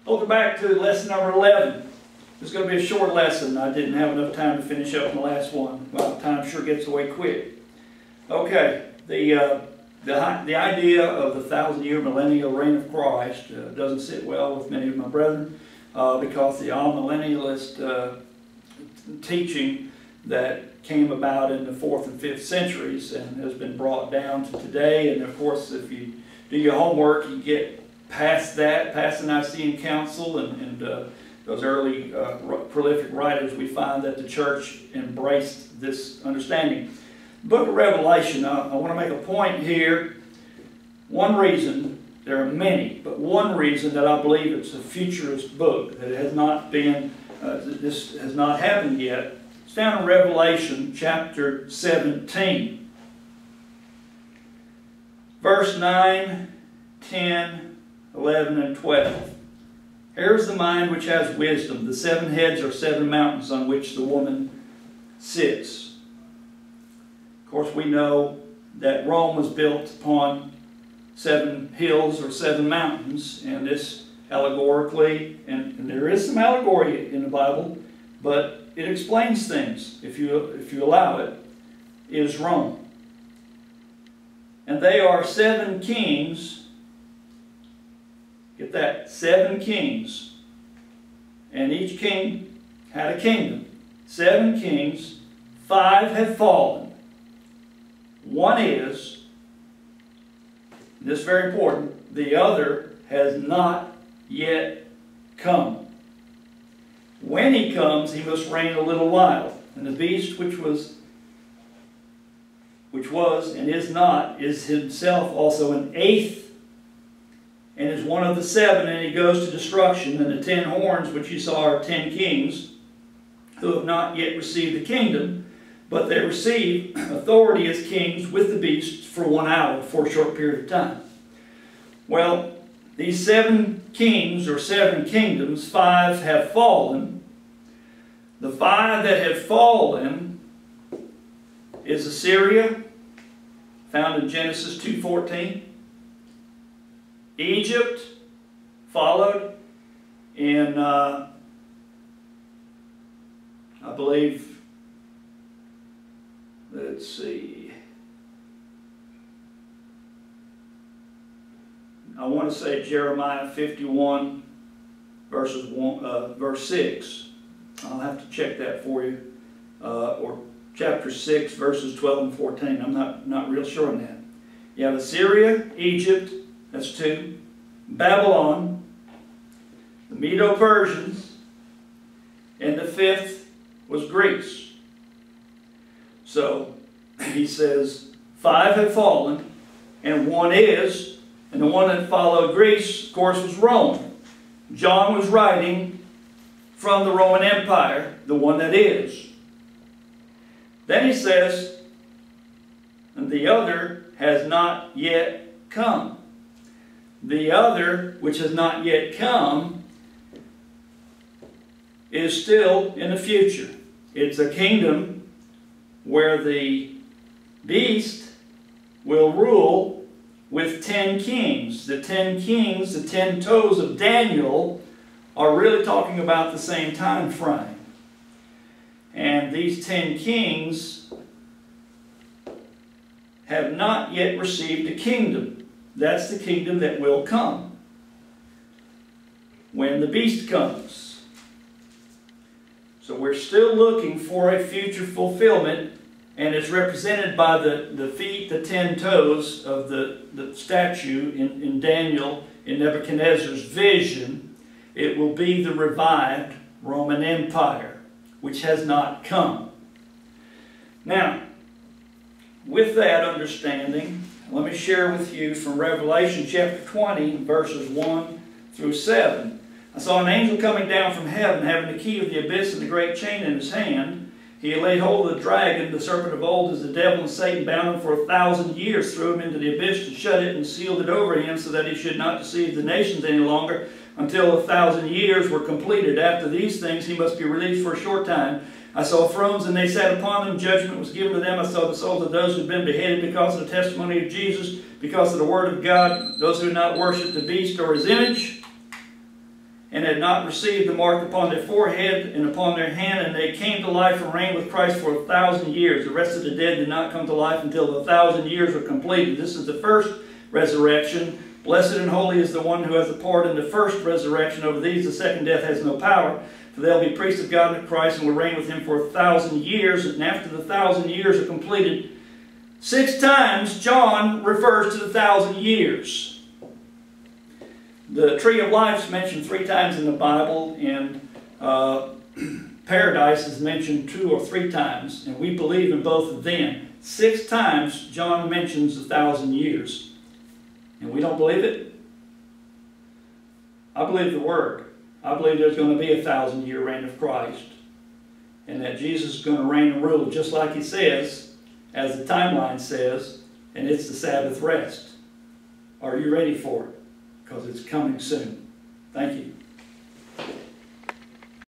Welcome back to lesson number 11. It's going to be a short lesson. I didn't have enough time to finish up the last one. Well, time sure gets away quick. Okay, the idea of the 1,000-year millennial reign of Christ doesn't sit well with many of my brethren because the all-millennialist teaching that came about in the 4th and 5th centuries and has been brought down to today. And of course, if you do your homework, you get past that, past the Nicene Council and those early prolific writers, we find that the church embraced this understanding. The book of Revelation, I want to make a point here. One reason, there are many, but one reason that I believe it's a futurist book, that it has not been, this has not happened yet, it's found in Revelation chapter 17. Verse 9, 10, 11 and 12. Here's the mind which has wisdom. The 7 heads are 7 mountains on which the woman sits. Of course, we know that Rome was built upon 7 hills or 7 mountains, and this allegorically, and there is some allegory in the Bible, but it explains things, if you allow it, is Rome. And they are 7 kings. Get that, 7 kings. And each king had a kingdom. 7 kings, 5 have fallen. One is, this is very important, the other has not yet come. When he comes, he must reign a little while. And the beast which was and is not, is himself also an 8th, and is one of the 7, and he goes to destruction. And the 10 horns which you saw are 10 kings who have not yet received the kingdom, but they receive authority as kings with the beast for 1 hour, for a short period of time. Well, these 7 kings or 7 kingdoms, 5 have fallen. The 5 that have fallen is Assyria, found in Genesis 2:14. Egypt followed in, I believe, let's see, I want to say Jeremiah 51 verse 6. I'll have to check that for you. Or chapter 6 verses 12 and 14. I'm not real sure on that. You have Assyria, Egypt, that's 2. Babylon, the Medo-Persians, and the 5th was Greece. So he says 5 have fallen, and 1 is, and the one that followed Greece, of course, was Rome. John was writing from the Roman Empire, the one that is. Then he says, and the other has not yet come. The other, which has not yet come, is still in the future. It's a kingdom where the beast will rule with 10 kings. The 10 kings, the 10 toes of Daniel, are really talking about the same time frame. And these 10 kings have not yet received a kingdom. That's the kingdom that will come when the beast comes. So we're still looking for a future fulfillment, and it's represented by the feet, the 10 toes of the statue in Daniel, in Nebuchadnezzar's vision. It will be the revived Roman Empire, which has not come. Now, with that understanding, let me share with you from Revelation chapter 20, verses 1 through 7. I saw an angel coming down from heaven, having the key of the abyss and the great chain in his hand. He had laid hold of the dragon, the serpent of old, as the devil and Satan, bound him for 1,000 years, threw him into the abyss to shut it, and sealed it over him, so that he should not deceive the nations any longer, until 1,000 years were completed. After these things he must be released for a short time. I saw thrones, and they sat upon them. Judgment was given to them. I saw the souls of those who had been beheaded because of the testimony of Jesus, because of the word of God, those who had not worshipped the beast or his image, and had not received the mark upon their forehead and upon their hand, and they came to life and reigned with Christ for 1,000 years. The rest of the dead did not come to life until the 1,000 years were completed. This is the first resurrection. Blessed and holy is the one who has a part in the first resurrection. Over these the second death has no power, for they'll be priests of God and of Christ, and will reign with him for 1,000 years. And after the 1,000 years are completed, 6 times John refers to the 1,000 years. The tree of life is mentioned 3 times in the Bible, and paradise is mentioned 2 or 3 times, and we believe in both of them. 6 times John mentions 1,000 years. And we don't believe it? I believe the Word. I believe there's going to be a 1,000-year reign of Christ, and that Jesus is going to reign and rule just like he says, as the timeline says, and it's the Sabbath rest. Are you ready for it? Because it's coming soon. Thank you.